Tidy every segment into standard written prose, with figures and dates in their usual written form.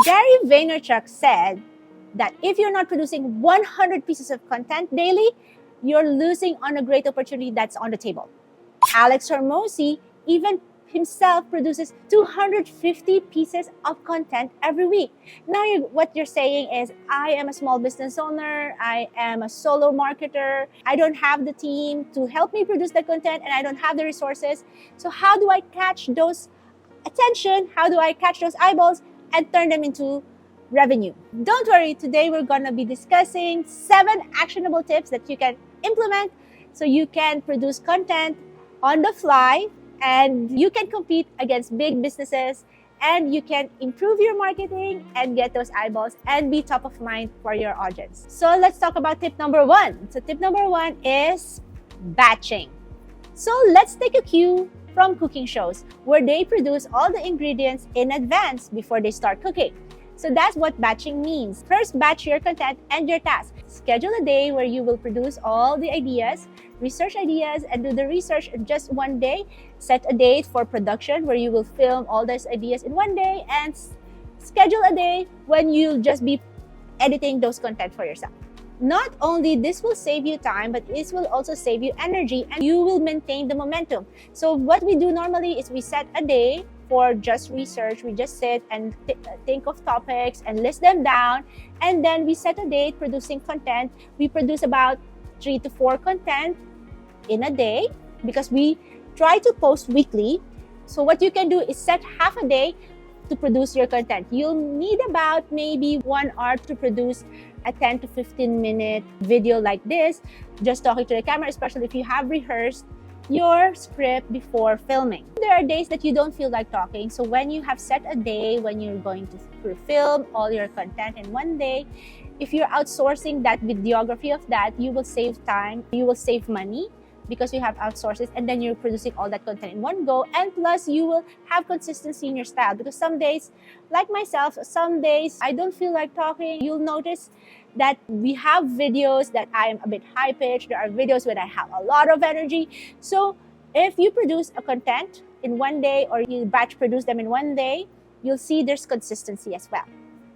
Gary Vaynerchuk said that if you're not producing 100 pieces of content daily, you're losing on a great opportunity that's on the table. Alex Hormozi even himself produces 250 pieces of content every week. Now, what you're saying is, I am a small business owner, I am a solo marketer, I don't have the team to help me produce the content, and I don't have the resources. So how do I catch those attention? How do I catch those eyeballs and turn them into revenue? Don't worry, today we're gonna be discussing 7 actionable tips that you can implement so you can produce content on the fly and you can compete against big businesses and you can improve your marketing and get those eyeballs and be top of mind for your audience. So let's talk about tip number 1. So tip number 1 is batching. So let's take a cue from cooking shows where they produce all the ingredients in advance before they start cooking. So that's what batching means. First, batch your content and your tasks. Schedule a day where you will produce all the ideas, research ideas, and do the research in just one day. Set a date for production where you will film all those ideas in one day, and schedule a day when you'll just be editing those content for yourself. Not only this will save you time, but this will also save you energy and you will maintain the momentum. So what we do normally is we set a day for just research. We just sit and think of topics and list them down, and then we set a date producing content. We produce about 3 to 4 content in a day because we try to post weekly. So what you can do is set half a day to produce your content. You'll need about maybe 1 hour to produce a 10 to 15 minute video like this, just talking to the camera, especially if you have rehearsed your script before filming. There are days that you don't feel like talking. So when you have set a day when you're going to film all your content in one day, if you're outsourcing that videography of that, you will save time, you will save money because you have outsourced it, and then you're producing all that content in one go. And plus, you will have consistency in your style because some days, like myself, some days I don't feel like talking. You'll notice that we have videos that I am a bit high-pitched. There are videos where I have a lot of energy. So if you produce a content in one day or you batch produce them in one day, you'll see there's consistency as well.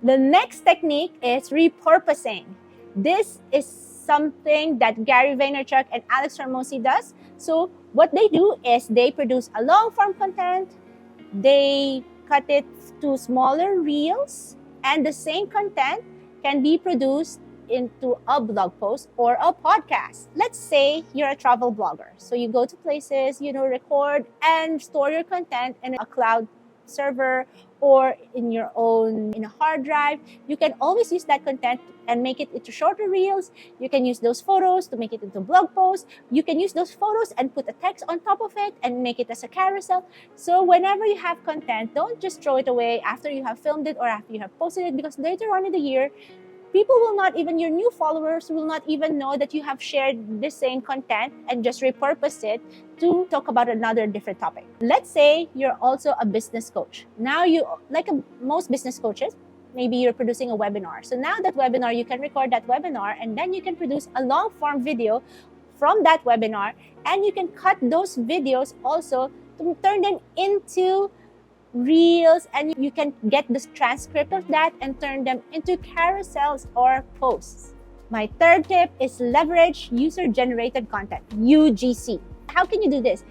The next technique is repurposing. This is something that Gary Vaynerchuk and Alex Hormozi does. So what they do is they produce a long-form content, they cut it to smaller reels, and the same content can be produced into a blog post or a podcast. Let's say you're a travel blogger. So you go to places, record and store your content in a cloud server or in a hard drive. You can always use that content and make it into shorter reels. You can use those photos to make it into blog posts. You can use those photos and put a text on top of it and make it as a carousel. So whenever you have content, don't just throw it away after you have filmed it or after you have posted it, because later on in the year, people will not even, your new followers will not even know that you have shared the same content and just repurposed it to talk about another different topic. Let's say you're also a business coach. Now most business coaches, maybe you're producing a webinar. So now that webinar, you can record that webinar and then you can produce a long form video from that webinar, and you can cut those videos also to turn them into reels, and you can get the transcript of that and turn them into carousels or posts. My third tip is leverage user-generated content, UGC. How can you do this?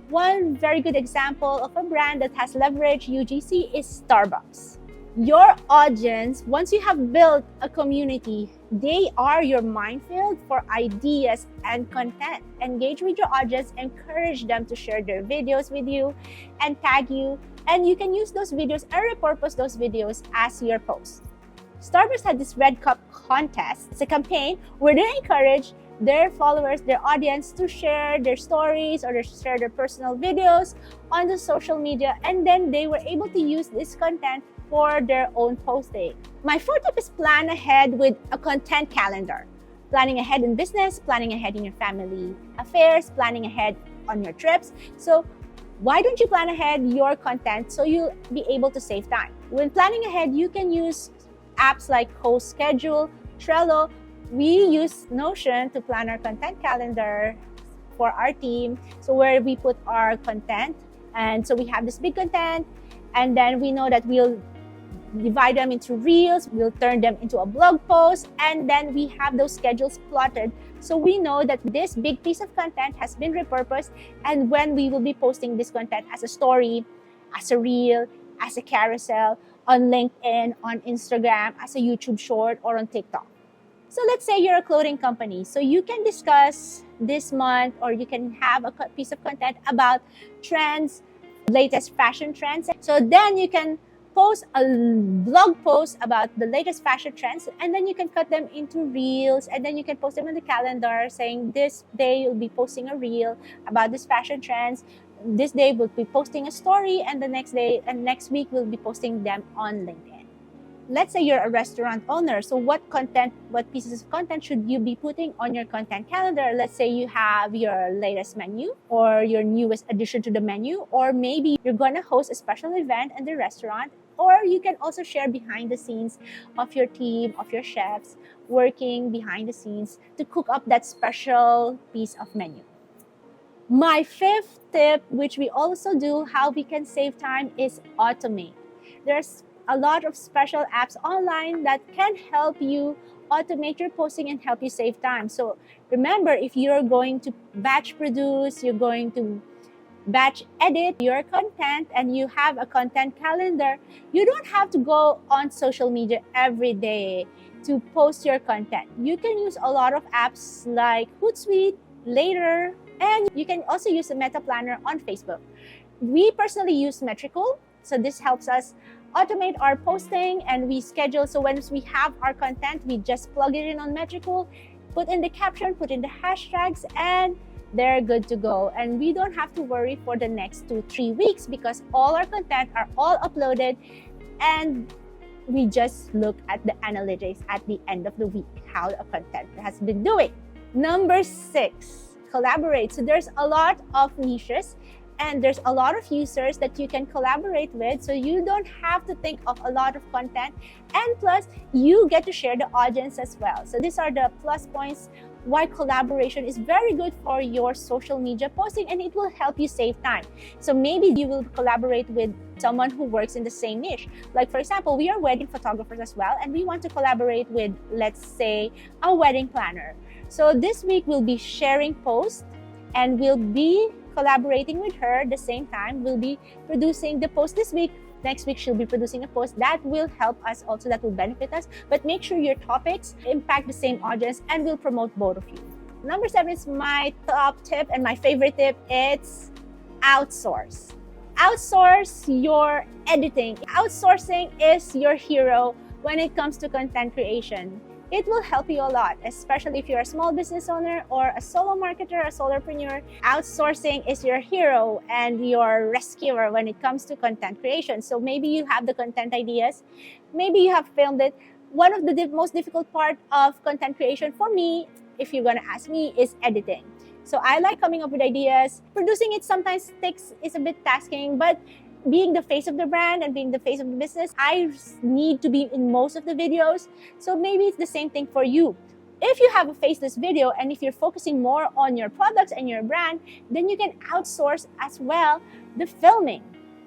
One very good example of a brand that has leveraged UGC is Starbucks. Your audience, once you have built a community, they are your minefield for ideas and content. Engage with your audience, encourage them to share their videos with you and tag you, and you can use those videos and repurpose those videos as your post. Starbucks had this Red Cup contest. It's a campaign where they encourage their followers, their audience, to share their stories or share their personal videos on the social media, and then they were able to use this content for their own posting. My fourth tip is plan ahead with a content calendar. Planning ahead in business, planning ahead in your family affairs, planning ahead on your trips. So why don't you plan ahead your content so you'll be able to save time? When planning ahead, you can use apps like CoSchedule, Trello. We use Notion to plan our content calendar for our team. So where we put our content, and so we have this big content, and then we know that we'll divide them into reels, we'll turn them into a blog post, and then we have those schedules plotted. So we know that this big piece of content has been repurposed, and when we will be posting this content as a story, as a reel, as a carousel, on LinkedIn, on Instagram, as a YouTube short, or on TikTok. So let's say you're a clothing company. So you can discuss this month, or you can have a piece of content about trends, latest fashion trends. So then you can post a blog post about the latest fashion trends, and then you can cut them into reels, and then you can post them on the calendar saying this day you'll be posting a reel about this fashion trends. This day we'll be posting a story, and the next day and next week we'll be posting them on LinkedIn. Let's say you're a restaurant owner. So what pieces of content should you be putting on your content calendar? Let's say you have your latest menu or your newest addition to the menu, or maybe you're going to host a special event in the restaurant, or you can also share behind the scenes of your team, of your chefs, working behind the scenes to cook up that special piece of menu. My fifth tip, which we also do, how we can save time, is automate. There's a lot of special apps online that can help you automate your posting and help you save time. So remember, if you're going to batch produce, you're going to batch edit your content, and you have a content calendar, you don't have to go on social media every day to post your content. You can use a lot of apps like Hootsuite, Later, and you can also use the Meta Planner on Facebook. We personally use Metrical, so this helps us automate our posting, and we schedule. So once we have our content, we just plug it in on Metrical, put in the caption, put in the hashtags, and they're good to go. And we don't have to worry for the next 2-3 weeks because all our content are all uploaded, and we just look at the analytics at the end of the week, how the content has been doing. Number 6, collaborate. So there's a lot of niches, and there's a lot of users that you can collaborate with, so you don't have to think of a lot of content, and plus you get to share the audience as well. So these are the plus points why collaboration is very good for your social media posting, and it will help you save time. So maybe you will collaborate with someone who works in the same niche. Like for example, we are wedding photographers as well, and we want to collaborate with, let's say, a wedding planner. So this week we'll be sharing posts, and we'll be collaborating with her at the same time. We'll be producing the post this week. Next week, she'll be producing a post that will help us also, that will benefit us. But make sure your topics impact the same audience and will promote both of you. Number 7 is my top tip and my favorite tip. It's outsource. Outsource your editing. Outsourcing is your hero when it comes to content creation. It will help you a lot, especially if you're a small business owner or a solo marketer, a solopreneur. Outsourcing is your hero and your rescuer when it comes to content creation. So maybe you have the content ideas, maybe you have filmed it. One of the most difficult part of content creation for me, if you're gonna ask me, is editing. So I like coming up with ideas. Producing it sometimes is a bit tasking, but being the face of the brand and being the face of the business, I need to be in most of the videos. So maybe it's the same thing for you. If you have a faceless video and if you're focusing more on your products and your brand, then you can outsource as well the filming.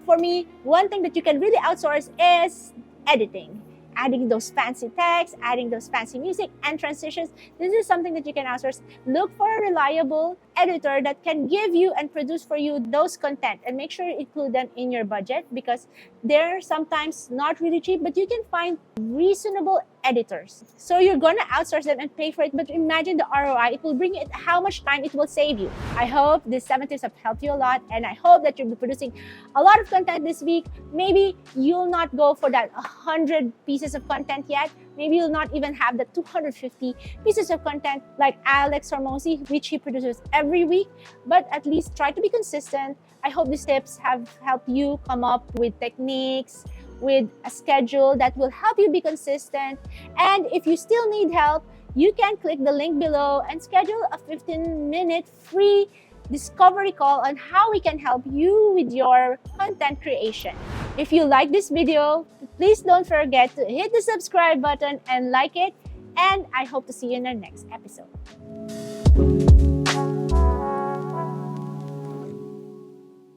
For me, one thing that you can really outsource is editing. Adding those fancy text, adding those fancy music and transitions. This is something that you can outsource. Look for a reliable editor that can give you and produce for you those content, and make sure you include them in your budget because they're sometimes not really cheap, but you can find reasonable editors. So you're gonna outsource them and pay for it, but imagine the ROI it will bring you, how much time it will save you. I hope these 7 tips have helped you a lot, and I hope that you'll be producing a lot of content this week. Maybe you'll not go for that 100 pieces of content yet. Maybe you'll not even have the 250 pieces of content like Alex Hormozi, which he produces every week, but at least try to be consistent. I hope these tips have helped you come up with techniques, with a schedule that will help you be consistent. And if you still need help, you can click the link below and schedule a 15-minute free discovery call on how we can help you with your content creation. If you like this video, please don't forget to hit the subscribe button and like it. And I hope to see you in our next episode.